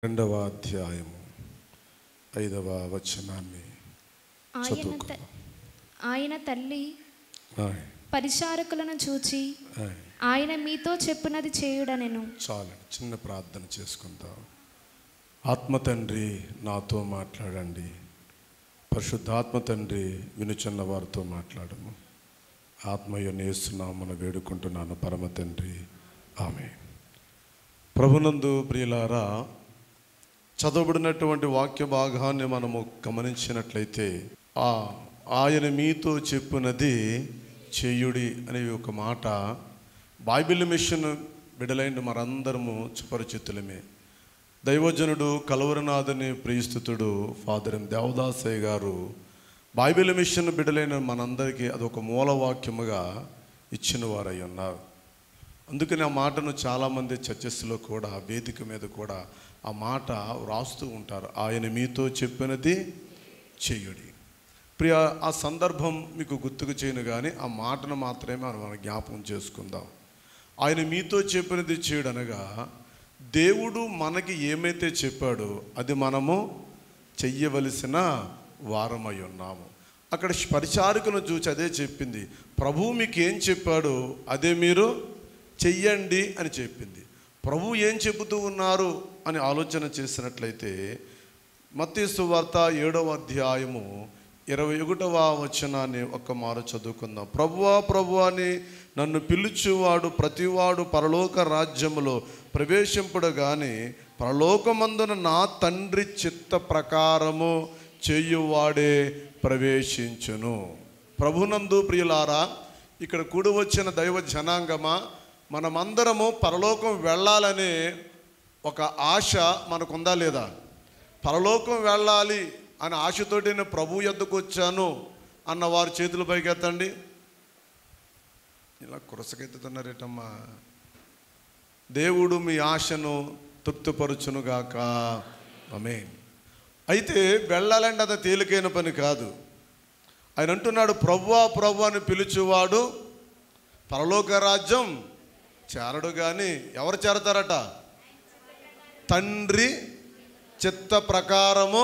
రెండవ అధ్యాయము 5వ వచనాన్ని చదువుకుందాం. ఆయన తల్లి పరిచారకులను చూచి ఆయన మీతో చెప్పునది చేయుడనెను. చాలండి, చిన్న ప్రార్థన చేసుకుందాం. ఆత్మ తండ్రి నాతో మాట్లాడండి. పరిశుద్ధాత్మ తండ్రి వినుచున్న వారితో మాట్లాడము. ఆత్మయ్య యేసునామమున వేడుకుంటున్నాను పరమ తండ్రి, ఆమేన్. ప్రభునందు ప్రియులారా, చదవబడినటువంటి వాక్య భాగాన్ని మనము గమనించినట్లయితే ఆయన మీతో చెప్పునది చేయుడి అనే ఒక మాట బైబిల్ మిషన్ బిడలైన మనందరము సుపరిచితులమే. దైవజనుడు కలవరనాథుని ప్రియస్తుతుడు ఫాదర్ దేవదాసయ్య గారు బైబిల్ మిషన్ బిడలైన మనందరికీ అదొక మూలవాక్యముగా ఇచ్చిన వారై ఉన్నారు. అందుకని ఆ మాటను చాలామంది చర్చెస్లో కూడా, వేదిక మీద కూడా ఆ మాట వ్రాస్తూ ఉంటారు. ఆయన మీతో చెప్పినది చేయుడి. ప్రియ, ఆ సందర్భం మీకు గుర్తుకు చేయను, కానీ ఆ మాటను మాత్రమే మనం జ్ఞాపకం చేసుకుందాం. ఆయన మీతో చెప్పినది చేయుడు అనగా, దేవుడు మనకి ఏమైతే చెప్పాడో అది మనము చెయ్యవలసిన వారమై ఉన్నాము. అక్కడ పరిచారకులను చూసి అదే చెప్పింది. ప్రభువు మీకు ఏం చెప్పాడో అదే మీరు చెయ్యండి అని చెప్పింది. ప్రభు ఏం చెబుతూ ఉన్నారు అని ఆలోచన చేసినట్లయితే మత్తయి సువార్త 7వ అధ్యాయము 21వ వచనాన్ని ఒక్క మారు చదువుకుందాం. ప్రభువా ప్రభువా అని నన్ను పిలుచువాడు ప్రతివాడు పరలోక రాజ్యములో ప్రవేశింపుడు గాని పరలోకమందున నా తండ్రి చిత్త ప్రకారము చేయువాడే ప్రవేశించును. ప్రభునందు ప్రియులారా, ఇక్కడ కూడి వచ్చిన దైవ జనాంగమా, మనమందరము పరలోకం వెళ్ళాలనే ఒక ఆశ మనకుందా లేదా? పరలోకం వెళ్ళాలి అనే ఆశతోటి నేను ప్రభు యొద్దకు వచ్చాను అన్న వారు చేతులు పైకెత్తండి. ఇలా కురసకెత్తుతున్నారేటమ్మా. దేవుడు మీ ఆశను తృప్తిపరచునుగాక, ఆమేన్. అయితే వెళ్ళాలంటే అది తేలికైన పని కాదు. ఆయన అంటున్నాడు, ప్రభువా ప్రభు అని పిలుచువాడు పరలోక రాజ్యం చేరడు కానీ ఎవరు చేరతారట? తండ్రి చిత్త ప్రకారము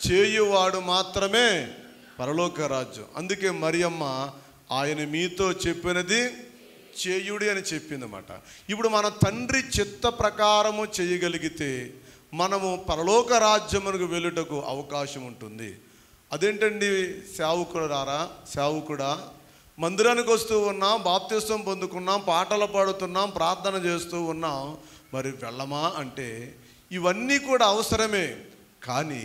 చేయువాడు మాత్రమే పరలోక రాజ్యం. అందుకే మరియమ్మ ఆయన మీతో చెప్పినది చేయుడి అని చెప్పిందన్నమాట. ఇప్పుడు మన తండ్రి చిత్త ప్రకారము చేయగలిగితే మనము పరలోక రాజ్యమునకు వెళ్ళుటకు అవకాశం ఉంటుంది. అదేంటండి సేవకుడా, మందిరానికి వస్తూ ఉన్నాం, బాప్తిస్వం పొందుకున్నాం, పాటలు పాడుతున్నాం, ప్రార్థన చేస్తూ ఉన్నాం, మరి వెళ్ళమా అంటే ఇవన్నీ కూడా అవసరమే. కానీ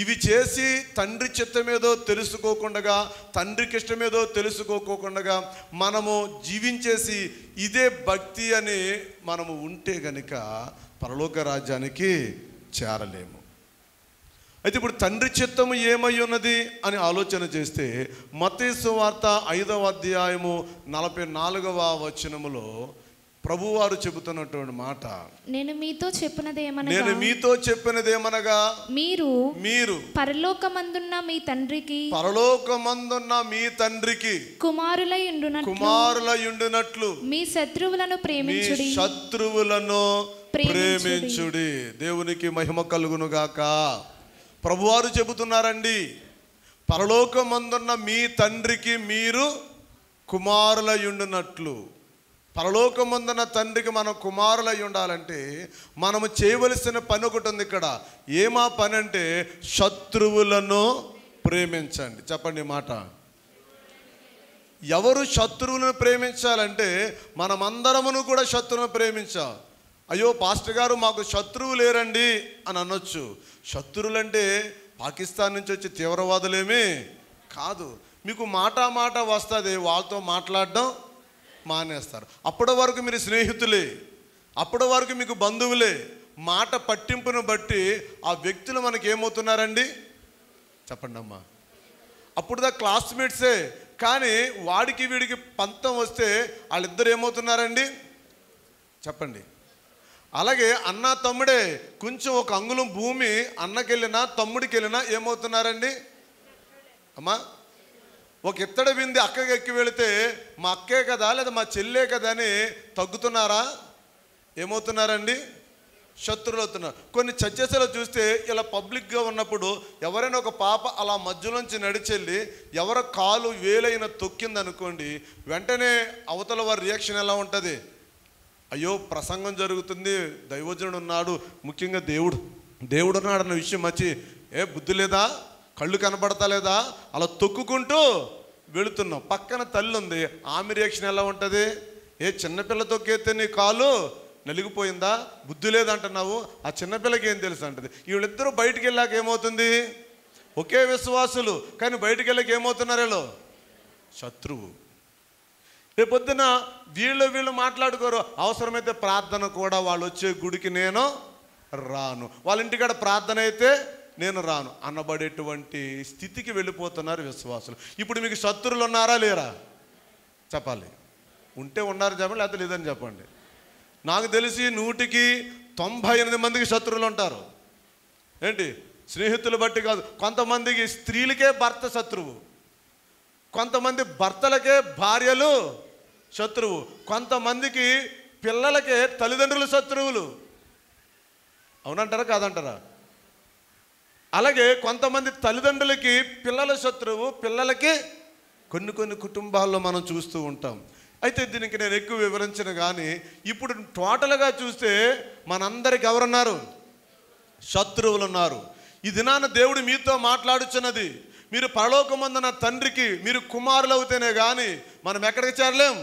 ఇవి చేసి తండ్రి చిత్తమేదో తెలుసుకోకుండా, తండ్రికి ఇష్టమేదో తెలుసుకోకుండా మనము జీవించేసి ఇదే భక్తి అని మనము ఉంటే గనుక పరలోక రాజ్యానికి చేరలేము. అయితే ఇప్పుడు తండ్రి చిత్తము ఏమై ఉన్నది అని ఆలోచన చేస్తే మత్తయి సువార్త 5వ అధ్యాయము 44వ వచనములో ప్రభువారు చెబుతున్నటువంటి మాట, నేను మీతో చెప్పినదేమనగా మీరు పరలోకమందున్న మీ తండ్రికి కుమారులయుండునట్లు మీ శత్రువులను ప్రేమించుడి. దేవునికి మహిమ కలుగును గాక. ప్రభువారు చెబుతున్నారండి, పరలోకమందున్న మీ తండ్రికి మీరు కుమారులయుండునట్లు. పరలోకమందున్న తండ్రికి మనం కుమారులై ఉండాలంటే మనము చేయవలసిన పని ఒకటి ఉంది ఇక్కడ. ఏమా పని అంటే శత్రువులను ప్రేమించండి. చెప్పండి మాట. ఎవరు శత్రువులను ప్రేమించాలంటే మనమందరమును కూడా శత్రువులను ప్రేమించాలి. అయ్యో పాస్టర్ గారు మాకు శత్రువు లేరండి అని అనొచ్చు. శత్రువులంటే పాకిస్తాన్ నుంచి వచ్చే తీవ్రవాదులేమీ కాదు. మీకు మాట వస్తుంది, వాళ్ళతో మాట్లాడడం మానేస్తారు. అప్పటి వరకు మీరు స్నేహితులే, అప్పటి వరకు మీకు బంధువులే. మాట పట్టింపును బట్టి ఆ వ్యక్తులు మనకి ఏమవుతున్నారండి? చెప్పండి అమ్మా. అప్పుడుదా క్లాస్మేట్సే, కానీ వాడికి వీడికి పంతం వస్తే వాళ్ళిద్దరు ఏమవుతున్నారండి? చెప్పండి. అలాగే అన్న తమ్ముడే, కొంచెం ఒక అంగుళం భూమి అన్నకెళ్ళినా తమ్ముడికి వెళ్ళినా ఏమవుతున్నారండి అమ్మా? ఒక ఇత్తడి బింది అక్కకి ఎక్కి వెళితే మా అక్కే కదా లేదా మా చెల్లే కదా అని తగ్గుతున్నారా? ఏమవుతున్నారండి? శత్రువులు అవుతున్నారు. కొన్ని చర్చెస్లో చూస్తే ఇలా పబ్లిక్గా ఉన్నప్పుడు ఎవరైనా ఒక పాప అలా మధ్యలోంచి నడిచెళ్ళి ఎవరో కాలు వేలైన తొక్కింది అనుకోండి, వెంటనే అవతల వారి రియాక్షన్ ఎలా ఉంటుంది? అయ్యో ప్రసంగం జరుగుతుంది, దైవజనుడు ఉన్నాడు, ముఖ్యంగా దేవుడు ఉన్నాడు అన్న విషయం వచ్చి బుద్ధి లేదా, కళ్ళు కనబడతా లేదా, అలా తొక్కుకుంటూ వెళుతున్నాం. పక్కన తల్లి ఉంది, ఆమె రియాక్షన్ ఎలా ఉంటుంది? చిన్నపిల్ల తొక్కేస్తే నీ కాలు నలిగిపోయిందా, బుద్ధి లేదంటున్నావు, ఆ చిన్నపిల్లకి ఏం తెలుసు అంటది. వీళ్ళిద్దరూ బయటికి వెళ్ళాక ఏమవుతుంది? ఒకే విశ్వాసులు, కానీ బయటికి వెళ్ళాక ఏమవుతున్నారు? వీళ్ళు శత్రువు. రేపొద్దున వీళ్ళు మాట్లాడుకోరు. అవసరమైతే ప్రార్థన కూడా వాళ్ళు వచ్చే గుడికి నేను రాను, వాళ్ళ ఇంటికాడ ప్రార్థన అయితే నేను రాను అనబడేటువంటి స్థితికి వెళ్ళిపోతున్నారు విశ్వాసులు. ఇప్పుడు మీకు శత్రువులు ఉన్నారా లేరా చెప్పాలి. ఉంటే ఉన్నారు చెప్పండి, లేకపోతే లేదని చెప్పండి. నాకు తెలిసి 100కి 98 మందికి శత్రువులు ఉంటారు. ఏంటి? స్నేహితులు బట్టి కాదు. కొంతమందికి స్త్రీలకే భర్త శత్రువు, కొంతమంది భర్తలకే భార్యలు శత్రువు, కొంతమందికి పిల్లలకే తల్లిదండ్రులు శత్రువులు. అవునంటారా కాదంటారా? అలాగే కొంతమంది తల్లిదండ్రులకి పిల్లల శత్రువు, పిల్లలకి కొన్ని కుటుంబాల్లో మనం చూస్తూ ఉంటాం. అయితే దీనికి నేను ఎక్కువ వివరించను, కానీ ఇప్పుడు టోటల్గా చూస్తే మనందరికి ఎవరున్నారు? శత్రువులు ఉన్నారు. ఈ దినాన దేవుడు మీతో మాట్లాడుచున్నది, మీరు పరలోకమందున తండ్రికి మీరు కుమారులు అవుతేనే కానీ మనం ఎక్కడికి చేరలేం?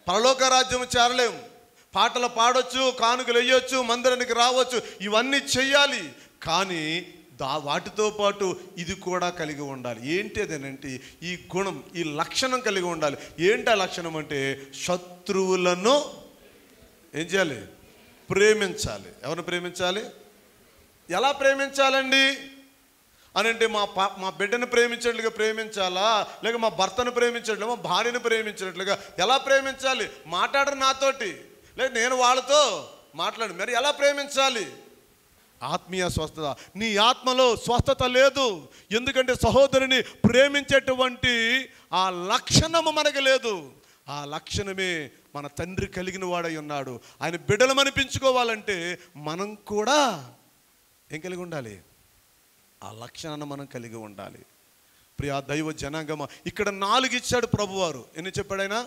పరలోక రాజ్యం చేరలేం. పాటలు పాడొచ్చు, కానుకలు వేయొచ్చు, మందిరానికి రావచ్చు, ఇవన్నీ చెయ్యాలి, కానీ వాటితో పాటు ఇది కూడా కలిగి ఉండాలి. ఏంటి అదేనంటే ఈ గుణం, ఈ లక్షణం కలిగి ఉండాలి. ఏంటి ఆ లక్షణం అంటే శత్రువులను ఏం చేయాలి? ప్రేమించాలి. ఎవరిని ప్రేమించాలి? ఎలా ప్రేమించాలండి అని అంటే మా బిడ్డను ప్రేమించినట్లుగా ప్రేమించాలా, లేక మా భర్తను ప్రేమించినట్లుగా, మా భార్యను ప్రేమించినట్లుగా ఎలా ప్రేమించాలి? మాట్లాడరు నాతోటి, లేదు నేను వాళ్ళతో మాట్లాడు, మరి ఎలా ప్రేమించాలి? ఆత్మీయ స్వస్థత. నీ ఆత్మలో స్వస్థత లేదు, ఎందుకంటే సహోదరుని ప్రేమించేటువంటి ఆ లక్షణము మనకు లేదు. ఆ లక్షణమే మన తండ్రి కలిగిన వాడై ఉన్నాడు. ఆయన బిడ్డలు అనిపించుకోవాలంటే మనం కూడా ఏం కలిగి ఉండాలి? ఆ లక్షణాన్ని మనం కలిగి ఉండాలి. ప్రియా దైవ జనాంగమ, ఇక్కడ 4 ఇచ్చాడు ప్రభువారు. ఎన్ని చెప్పాడైనా?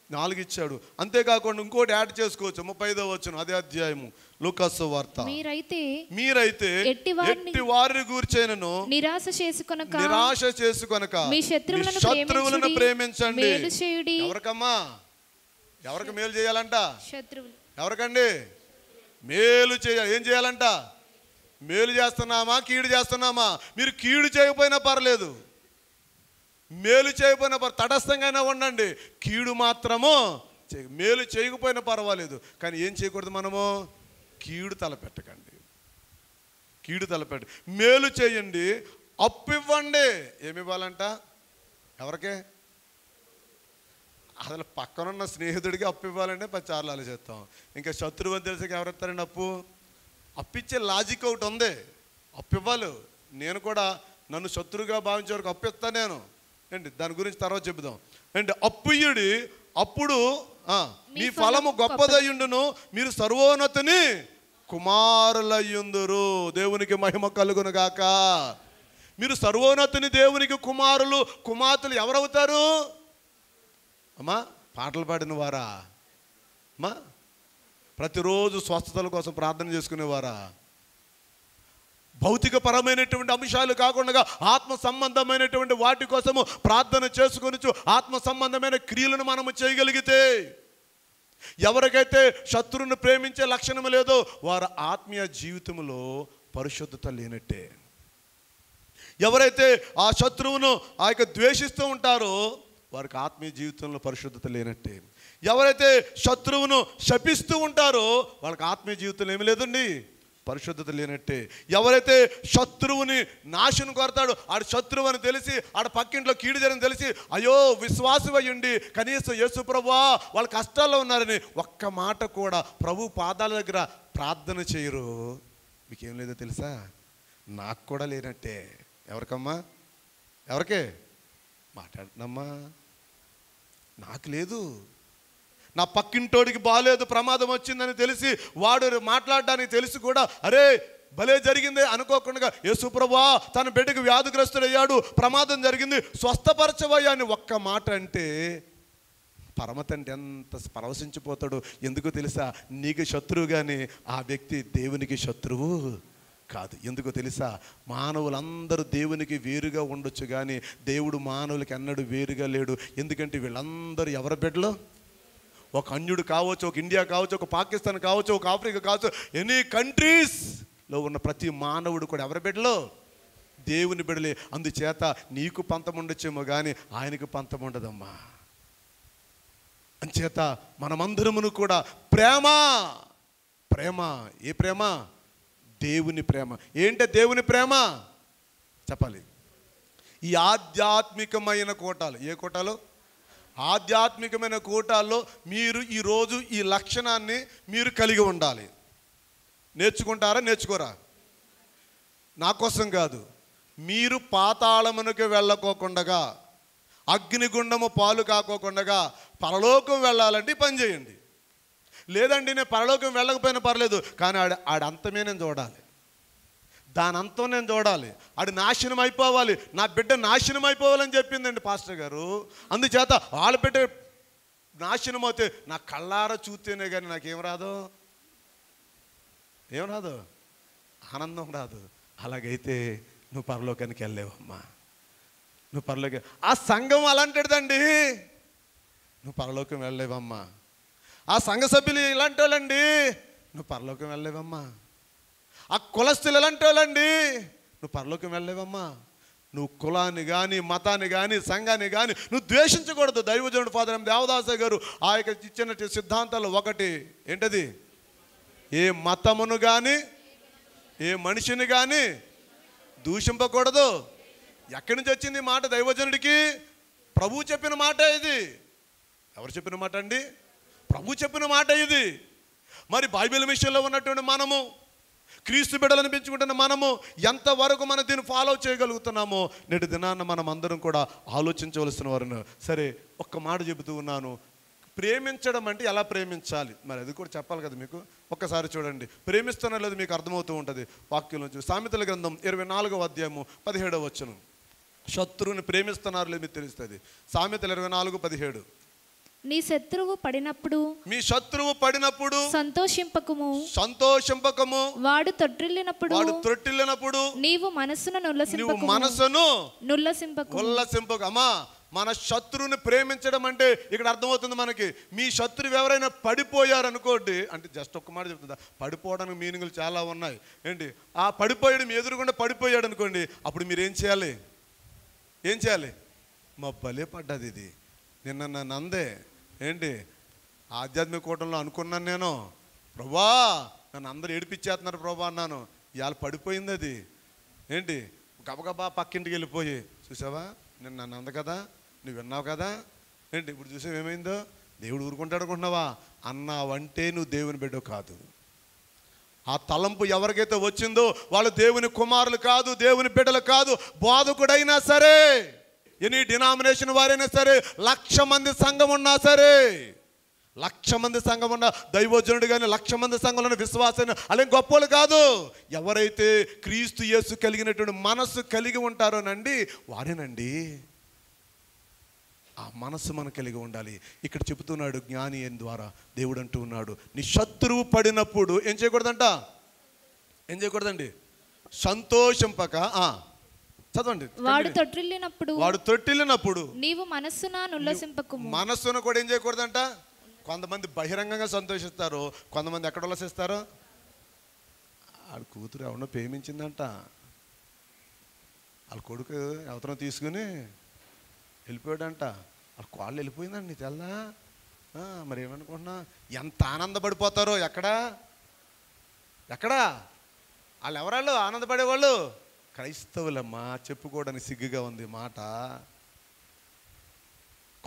4 ఇచ్చాడు. అంతేకాకుండా ఇంకోటి యాడ్ చేసుకోవచ్చు. 35వ వచనం అదే అధ్యాయము లూకాసు వార్త. మీరైతే ఎట్టి వారిని గూర్చినను నిరాశ చేసుకొనక మీ శత్రువులను ప్రేమించండి. ఎవరికమ్మా? ఎవరికి మేలు చేయాలంట? ఎవరికండి మేలు చేయాలి? ఏం చేయాలంట? మేలు చేస్తున్నామా, కీడు చేస్తున్నామా? మీరు కీడు చేయకపోయినా పర్లేదు, మేలు చేయకపోయినా తటస్థంగానే ఉండండి. కీడు మాత్రము మేలు చేయకపోయినా పర్వాలేదు, కానీ ఏం చేయకూడదు? మనము కీడు తలపెట్టకండి. కీడు తలపెట్ట, మేలు చేయండి, అప్పు ఇవ్వండి. ఏమి ఇవ్వాలంట? ఎవరికే? అసలు పక్కనున్న స్నేహితుడికి అప్పు ఇవ్వాలంటే 10 సార్లు ఆలోచిస్తాం. ఇంకా శత్రువు అని తెలిసాక ఎవరు ఇస్తారండి అప్పు? అప్పిచ్చే లాజిక్ ఒకటి ఉంది, అప్పు ఇవ్వాలి. నేను కూడా నన్ను శత్రువుగా భావించే వరకు అప్పు ఇస్తాను నేను. ఏంటి దాని గురించి తర్వాత చెబుదాం. అంటే అప్పుయుడి, అప్పుడు మీ ఫలము గొప్పదయ్యుండును, మీరు సర్వోన్నతుని కుమారులయ్యుందురు. దేవునికి మహిమ కలుగును గాక. మీరు సర్వోన్నతుని దేవునికి కుమారులు, కుమార్తెలు ఎవరవుతారు? అమ్మా పాటలు పాడిన వారా? అమ్మా ప్రతిరోజు స్వస్థతల కోసం ప్రార్థన చేసుకునేవారా? భౌతిక పరమైనటువంటి అంశాలు కాకుండా ఆత్మ సంబంధమైనటువంటి వాటి కోసము ప్రార్థన చేసుకొనిచ్చు ఆత్మ సంబంధమైన క్రియలను మనము చేయగలిగితే, ఎవరికైతే శత్రువును ప్రేమించే లక్షణం లేదో వారి ఆత్మీయ జీవితంలో పరిశుద్ధత లేనట్టే. ఎవరైతే ఆ శత్రువును ద్వేషిస్తూ ఉంటారో వారికి ఆత్మీయ జీవితంలో పరిశుద్ధత లేనట్టే. ఎవరైతే శత్రువును శపిస్తూ ఉంటారో వాళ్ళకి ఆత్మీయ జీవితంలో ఏమి లేదండి, పరిశుద్ధత లేనట్టే. ఎవరైతే శత్రువుని నాశనం కొడతాడో, ఆడు శత్రువు అని తెలిసి, ఆడ పక్కింట్లో కీడు జరని తెలిసి, అయ్యో విశ్వాసం అయ్యుండి కనీసం యేసు ప్రభువా వాళ్ళ కష్టాల్లో ఉన్నారని ఒక్క మాట కూడా ప్రభు పాదాల దగ్గర ప్రార్థన చేయరు. మీకేం లేదో తెలుసా? నాకు కూడా లేనట్టే. ఎవరికమ్మా? ఎవరికే మాట్లాడుతున్నామ్మా? నాకు లేదు. నా పక్కింటోడికి బాలేదు, ప్రమాదం వచ్చిందని తెలిసి వాడు మాట్లాడడానికి తెలిసి కూడా అరే భలే జరిగింది అనుకోకుండా, యేసు ప్రభువా తన బిడ్డకు వ్యాధిగ్రస్తుడయ్యాడు, ప్రమాదం జరిగింది, స్వస్థపరచవయ్యా అని ఒక్క మాట అంటే పరమతండ్రి ఎంత పరవశించిపోతాడు. ఎందుకు తెలుసా? నీకు శత్రువు కానీ ఆ వ్యక్తి దేవునికి శత్రువు కాదు. ఎందుకో తెలుసా? మానవులందరూ దేవునికి వేరుగా ఉండొచ్చు కానీ దేవుడు మానవులకి అన్నడు వేరుగా లేడు. ఎందుకంటే వీళ్ళందరూ ఎవరి బిడ్డలు? ఒక అన్యుడు కావచ్చు, ఒక ఇండియా కావచ్చు, ఒక పాకిస్తాన్ కావచ్చు, ఒక ఆఫ్రికా కావచ్చు, ఎనీ కంట్రీస్లో ఉన్న ప్రతి మానవుడు కూడా ఎవరి బిడ్డలు? దేవుని బిడ్డలే. అందుచేత నీకు పంతం ఉండొచ్చేమో కానీ ఆయనకు పంతం ఉండదమ్మా. అంచేత మనమందరమును కూడా ప్రేమ, ప్రేమ, ఏ ప్రేమ? దేవుని ప్రేమ. ఏంటే దేవుని ప్రేమ? చెప్పాలి. ఈ ఆధ్యాత్మికమైన కోటాలు, ఏ కోటాలు? ఆధ్యాత్మికమైన కోటాల్లో మీరు ఈరోజు ఈ లక్షణాన్ని మీరు కలిగి ఉండాలి. నేర్చుకుంటారా? నేర్చుకోరా? నా కోసం కాదు, మీరు పాతాళమునకు వెళ్ళకోకుండా, అగ్నిగుండము పాలు కాకోకుండా పరలోకం వెళ్ళాలంటే పని చేయండి. లేదండి నేను పరలోకం వెళ్ళకపోయినా పర్లేదు కానీ ఆడంతమే నేను చూడాలి, దాని అంతం నేను చూడాలి, ఆడు నాశనం అయిపోవాలి, నా బిడ్డ నాశనం అయిపోవాలని చెప్పిందండి పాస్టర్ గారు. అందుచేత వాళ్ళ బిడ్డ నాశనం అవుతే నా కళ్ళారా చూస్తేనే కానీ నాకేం రాదు, ఏం రాదు, ఆనందం రాదు. అలాగైతే నువ్వు పరలోకానికి వెళ్ళలేవమ్మా. నువ్వు పరలోకం, ఆ సంఘం అలాంటిదండి, నువ్వు పరలోకం వెళ్ళలేవమ్మా. ఆ సంఘ సభ్యులు ఇలాంటి వాళ్ళండి, నువ్వు పరలోకం వెళ్ళలేవమ్మా. ఆ కులస్తులు ఎలాంటి వాళ్ళండి, నువ్వు పరలోకం వెళ్ళలేవమ్మా. నువ్వు కులాన్ని కానీ మతాన్ని కానీ సంఘాన్ని కానీ నువ్వు ద్వేషించకూడదు. దైవజనుడు ఫాదర్ ఎం దేవదాస గారు ఆ యొక్క ఇచ్చిన సిద్ధాంతాలు ఒకటి ఏంటది? ఏ మతమును కానీ ఏ మనిషిని కానీ దూషింపకూడదు. ఎక్కడి నుంచి వచ్చింది మాట దైవజనుడికి? ప్రభు చెప్పిన మాట ఇది. ఎవరు చెప్పిన మాట అండి? ప్రభు చెప్పిన మాట ఇది. మరి బైబిల్ విషయంలో ఉన్నటువంటి మనము, క్రీస్తు బిడ్డలను పెంచుకుంటున్న మనము ఎంతవరకు మనం దీన్ని ఫాలో చేయగలుగుతున్నామో నేటి దినాన్న మనం అందరం కూడా ఆలోచించవలసిన వారు. సరే, ఒక్క మాట చెబుతూ ఉన్నాను, ప్రేమించడం అంటే ఎలా ప్రేమించాలి మరి అది కూడా చెప్పాలి కదా మీకు. ఒక్కసారి చూడండి, ప్రేమిస్తున్నా లేదు మీకు అర్థమవుతూ ఉంటుంది వాక్యం నుంచి. సామెతల గ్రంథం 24వ అధ్యాయము 17వ వచనం. శత్రువుని ప్రేమిస్తున్నారు లేదు మీకు తెలుస్తుంది. సామెతలు 24:17. నీ శత్రువు పడినప్పుడు, మీ శత్రువు పడినప్పుడు సంతోషింపకము, సంతోషింపకము. వాడు తొట్టిల్లినప్పుడు నీవు మనసును ఉల్లసింపకు. అమ్మా, మన శత్రువుని ప్రేమించడం అంటే ఇక్కడ అర్థమవుతుంది మనకి. మీ శత్రువు ఎవరైనా పడిపోయారనుకోండి, అంటే జస్ట్ ఒక్క మాట చెప్తుందా, పడిపోవడానికి మీనింగ్లు చాలా ఉన్నాయి ఏంటి. ఆ పడిపోయాడు మీ ఎదురుగుండా పడిపోయాడు అనుకోండి, అప్పుడు మీరు ఏం చేయాలి? ఏం చేయాలి? మా భలే పడ్డది ఇది, నిన్న నన్ను అందే ఏంటి ఆధ్యాత్మిక కూటంలో అనుకున్నాను నేను, ప్రభా నన్ను అందరూ ఏడిపించేస్తున్నారు ప్రభా అన్నాను. ఇవాళ పడిపోయింది అది ఏంటి, గబగబా పక్కింటికి వెళ్ళిపోయి, చూసావా నేను నన్ను అంద కదా, నువ్వు విన్నావు కదా ఏంటి, ఇప్పుడు చూసావు ఏమైందో, దేవుడు ఊరుకుంటాడు అనుకుంటున్నావా? అన్నావంటే నువ్వు దేవుని బిడ్డ కాదు. ఆ తలంపు ఎవరికైతే వచ్చిందో వాళ్ళు దేవుని కుమారులు కాదు, దేవుని బిడ్డలు కాదు. బోధకుడైనా సరే, ఎనీ డినామినేషన్ వారైనా సరే, 1,00,000 మంది సంఘం ఉన్నా సరే, 1,00,000 మంది సంఘం ఉన్న దైవజనుడు కానీ 1,00,000 మంది సంఘంలో విశ్వాసం అలాగే గొప్పలు కాదు. ఎవరైతే క్రీస్తు యేసు కలిగినటువంటి మనస్సు కలిగి ఉంటారోనండి వారేనండి. ఆ మనస్సు మనం కలిగి ఉండాలి. ఇక్కడ చెబుతున్నాడు జ్ఞాని ద్వారా దేవుడు అంటూ ఉన్నాడు, నీ శత్రువు పడినప్పుడు ఏం చేయకూడదంట? ఏం చేయకూడదండి? సంతోషింపక. చదవండి. వాడు తొట్టిల్లినప్పుడు నీవు మనస్సును కూడా ఏం చేయకూడదంట? కొంతమంది బహిరంగంగా సంతోషిస్తారు, కొంతమంది ఎక్కడ ఉల్లసిస్తారు? వాళ్ళ కూతురు ఎవరినో ప్రేమించిందంట, వాళ్ళ కొడుకు ఎవరినో తీసుకుని వెళ్ళిపోయాడంట, వాళ్ళ కోళ్ళు వెళ్ళిపోయిందండి తెల్లా. మరి ఏమనుకుంటున్నా, ఎంత ఆనందపడిపోతారో. ఎక్కడా వాళ్ళు ఎవరాళ్ళు ఆనందపడేవాళ్ళు? క్రైస్తవులమ్మా. చెప్పుకోవడానికి సిగ్గుగా ఉంది మాట.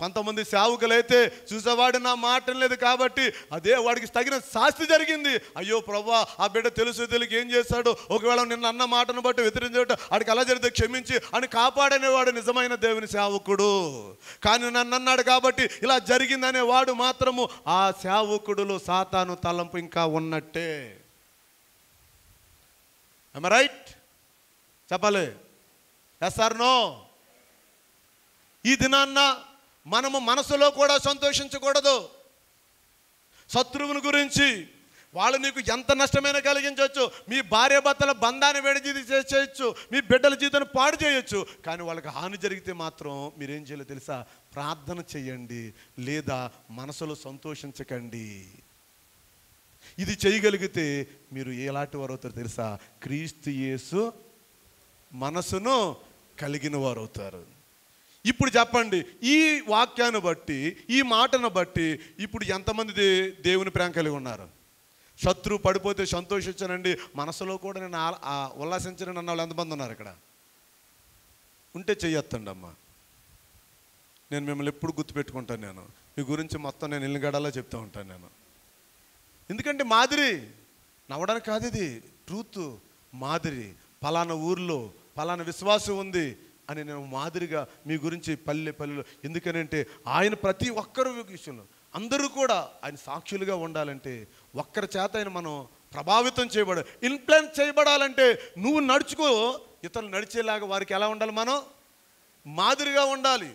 కొంతమంది సేవకులైతే చూసేవాడు నా మాట లేదు కాబట్టి అదే వాడికి తగిన శాస్తి జరిగింది. అయ్యో ప్రభా, ఆ బిడ్డ తెలుసు తెలియక ఏం చేశాడు, ఒకవేళ నిన్న అన్న మాటను బట్టి వ్యతిరేకించడం వాడికి అలా జరిగితే క్షమించి అని కాపాడనేవాడు నిజమైన దేవుని సేవకుడు. కానీ నన్ను అన్నాడు కాబట్టి ఇలా జరిగిందనే వాడు మాత్రము ఆ సేవకుడులో సాతాను తలంపు ఇంకా ఉన్నట్టే. am I right? చెప్పాలి, ఎస్ ఆర్ నో? ఈ దినాన్న మనము మనసులో కూడా సంతోషించకూడదు. శత్రువుని గురించి వాళ్ళు నీకు ఎంత నష్టమైనా కలిగించవచ్చు, మీ భార్యాభర్తల బంధాన్ని విడదీసి చేయొచ్చు, మీ బిడ్డల జీవితాన్ని పాడు చేయొచ్చు. కానీ వాళ్ళకి హాని జరిగితే మాత్రం మీరేం చేయాలో తెలుసా? ప్రార్థన చేయండి, లేదా మనసులో సంతోషించకండి. ఇది చేయగలిగితే మీరు ఎలాంటి వారు అవుతారు తెలుసా? క్రీస్తు యేసు మనసును కలిగిన వారు అవుతారు. ఇప్పుడు చెప్పండి, ఈ వాక్యాన్ని బట్టి, ఈ మాటను బట్టి ఇప్పుడు ఎంతమంది దేవుని ప్రేమ కలిగి ఉన్నారు? శత్రువు పడిపోతే సంతోషించనండి, మనసులో కూడా నేను ఉల్లాసించను అన్న వాళ్ళు ఎంతమంది ఉన్నారు ఇక్కడ? ఉంటే చెయ్యొత్తండి అమ్మా. నేను మిమ్మల్ని ఎప్పుడు గుర్తుపెట్టుకుంటాను. నేను మీ గురించి మొత్తం నేను ఇల్లుగడాలో చెప్తూ ఉంటాను నేను. ఎందుకంటే మాదిరి నవ్వడానికి కాదు, ఇది ట్రూత్. మాదిరి పలానా ఊర్లో పలానా విశ్వాసం ఉంది అని నేను మాదిరిగా మీ గురించి పల్లెలో, ఎందుకనంటే ఆయన ప్రతి ఒక్కరు విషయంలో అందరూ కూడా ఆయన సాక్షులుగా ఉండాలంటే ఒక్కరి చేత ఆయన మనం ప్రభావితం చేయబడాలి, ఇన్ఫ్లుయెన్స్ చేయబడాలంటే నువ్వు నడుచుకో, ఇతరులు నడిచేలాగా వారికి ఎలా ఉండాలి? మనం మాదిరిగా ఉండాలి,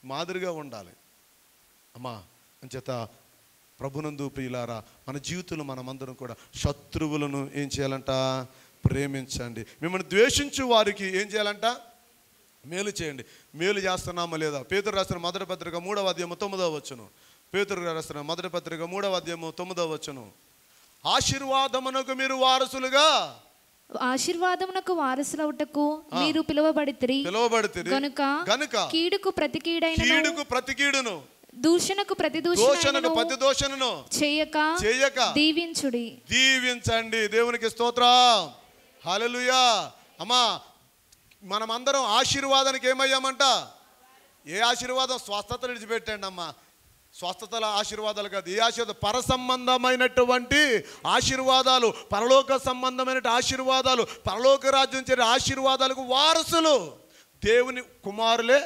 మాదిరిగా ఉండాలి అమ్మా. అంచేత ప్రభునందు ప్రియులారా, మన జీవితంలో మనమందరం కూడా శత్రువులను ఏం చేయాలంట? ప్రేమించండి. మిమ్మల్ని ద్వేషించు వారికి ఏం చేయాలంట? మేలు చేయండి. మేలు చేస్తున్నామా లేదా? పేతురు రాసిన మొదటి పత్రిక 3వ అధ్యాయము 9వ వచనం. పేతురు రాసిన మొదటి పత్రిక 3వ అధ్యాయము 9వ వచనం. ఆశీర్వాదమునకు మీరు వారసులుగా, ఆశీర్వాదమునకు వారసులవుటకు మీరు పిలువబడితిరి గనుక కీడుకు ప్రతి కీడును దూషణకు ప్రతి దూషణను చేయక దీవించండి. దేవునికి స్తోత్రం, హల్లెలూయా. అమ్మా, మనమందరం ఆశీర్వాదానికి ఏమయ్యామంట? ఏ ఆశీర్వాదం? స్వస్థతలు విడిచిపెట్టండి అమ్మా. స్వస్థతల ఆశీర్వాదాలు కాదు, ఏ ఆశీర్వాదం? పర సంబంధమైనటువంటి ఆశీర్వాదాలు, పరలోక సంబంధమైన ఆశీర్వాదాలు, పరలోక రాజ్యం చేరే ఆశీర్వాదాలకు వారసులు దేవుని కుమారులే.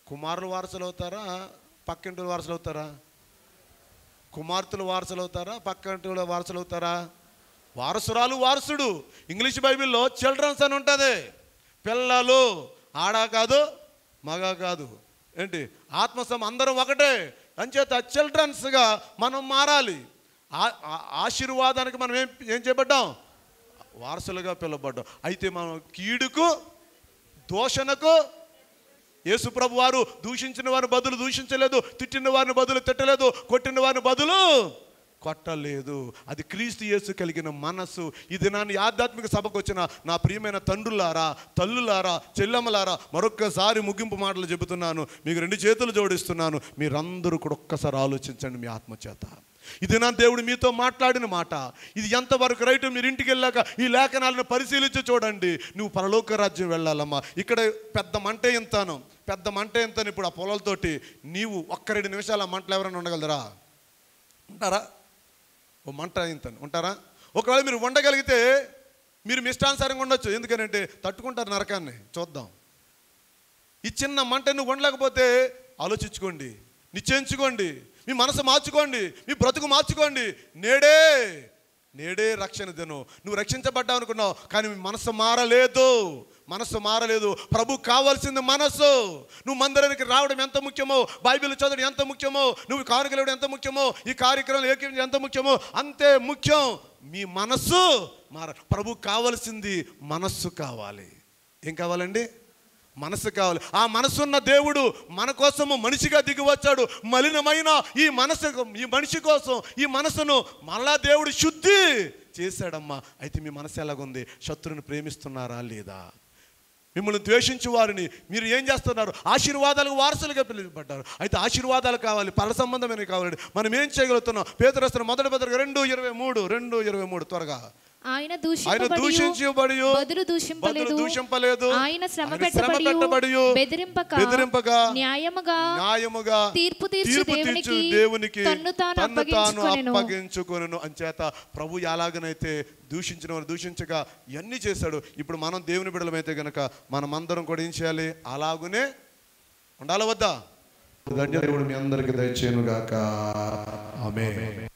కుమారులు వారసులు అవుతారా? పక్కింటి వారసులు అవుతారా? కుమార్తెలు వారసులు అవుతారా? పక్కింటి వారసులు అవుతారా? వారసురాలు, వారసుడు. ఇంగ్లీష్ బైబిల్లో చిల్డ్రన్స్ అని ఉంటుంది. పిల్లలు, ఆడ కాదు మగ కాదు, ఏంటి అందరం ఒకటే. అంచేత చిల్డ్రన్స్గా మనం మారాలి. ఆశీర్వాదానికి మనం ఏం చేయబడ్డాం? వారసులుగా పిలువబడ్డాం. అయితే మనం కీడుకు దూషణకు, యేసు ప్రభు వారు దూషించిన వారిని బదులు దూషించలేదు, తిట్టిన వారిని బదులు తిట్టలేదు, కొట్టిన వారిని బదులు కొట్టలేదు. అది క్రీస్తు యేసు కలిగిన మనస్సు. ఈ దినాన్ని ఆధ్యాత్మిక సభకు వచ్చిన నా ప్రియమైన తండ్రులారా, తల్లులారా, చెల్లెమ్మలారా, మరొక్కసారి ముగింపు మాటలు చెబుతున్నాను, మీకు 2 చేతులు జోడిస్తున్నాను. మీరందరూ కూడా ఒక్కసారి ఆలోచించండి మీ ఆత్మచేత. ఇది నా దేవుడు మీతో మాట్లాడిన మాట. ఇది ఎంతవరకు రైట్? మీరు ఇంటికి వెళ్ళాక ఈ లేఖనాలను పరిశీలించి చూడండి. నువ్వు పరలోక రాజ్యం వెళ్ళాలమ్మా. ఇక్కడ పెద్ద మంటే ఇంతాను, పెద్ద మంటే ఇంతాను. ఇప్పుడు ఆ పొలాలతోటి నీవు 1-2 నిమిషాలు ఆ మంటలు ఎవరైనా ఉండగలరా? ఉంటారా? ఓ మంట ఇంతను ఉంటారా? ఒకవేళ మీరు ఉండగలిగితే మీరు మీ ఇష్టానుసారంగా ఉండొచ్చు. ఎందుకనంటే తట్టుకుంటారు నరకాన్ని. చూద్దాం. ఈ చిన్న మంట నువ్వు ఉండలేకపోతే ఆలోచించుకోండి, నిశ్చయించుకోండి, మీ మనసు మార్చుకోండి, మీ బ్రతుకు మార్చుకోండి. నేడే రక్షణ దినం. నువ్వు రక్షించబడ్డావు అనుకున్నావు, కానీ మీ మనసు మారలేదు. ప్రభు కావాల్సింది మనసు. నువ్వు మందిరానికి రావడం ఎంత ముఖ్యమో, బైబిల్ చదవడం ఎంత ముఖ్యమో, నువ్వు కానుకలు ఇవ్వడం ఎంత ముఖ్యమో, ఈ కార్యక్రమాలు ఏకీకరించడం ఎంత ముఖ్యమో అంతే ముఖ్యం మీ మనస్సు ప్రభు కావాల్సింది మనస్సు కావాలి. ఏం కావాలండి? మనసు కావాలి. ఆ మనసున్న దేవుడు మన కోసము మనిషిగా దిగి వచ్చాడు. మలినమైన ఈ మనిషి కోసం ఈ మనసును మళ్ళా దేవుడు శుద్ధి చేశాడమ్మా. అయితే మీ మనసు ఎలాగుంది? శత్రువుని ప్రేమిస్తున్నారా లేదా? మిమ్మల్ని ద్వేషించు వారిని మీరు ఏం చేస్తున్నారు? ఆశీర్వాదాలకు వారసులుగా పిలువబడ్డారు. అయితే ఆశీర్వాదాలు కావాలి, పర సంబంధమైనవి కావాలండి. మనం ఏం చేయగలుగుతున్నాం? పేతురు రాసిన మొదటి పత్రిక 2:23 త్వరగా. ఆయన ఆయన దూషించబడి బదులు దూషింపలేదు. ఆయన శ్రమ పెట్టబడి బెదిరింపక న్యాయముగా తీర్పు తీర్చు దేవునికి తన్ను తాను అప్పగించుకొనెను. అంచేత ప్రభు ఎలాగనైతే దూషించగా ఇవన్నీ చేశాడు. ఇప్పుడు మనం దేవుని బిడ్డలమైతే గనక మనమందరం కూడా ఏం చేయాలి? అలాగునే ఉండాలి వద్దా? దేవుడు మీ అందరికి దయచేయును గాక. ఆమేన్.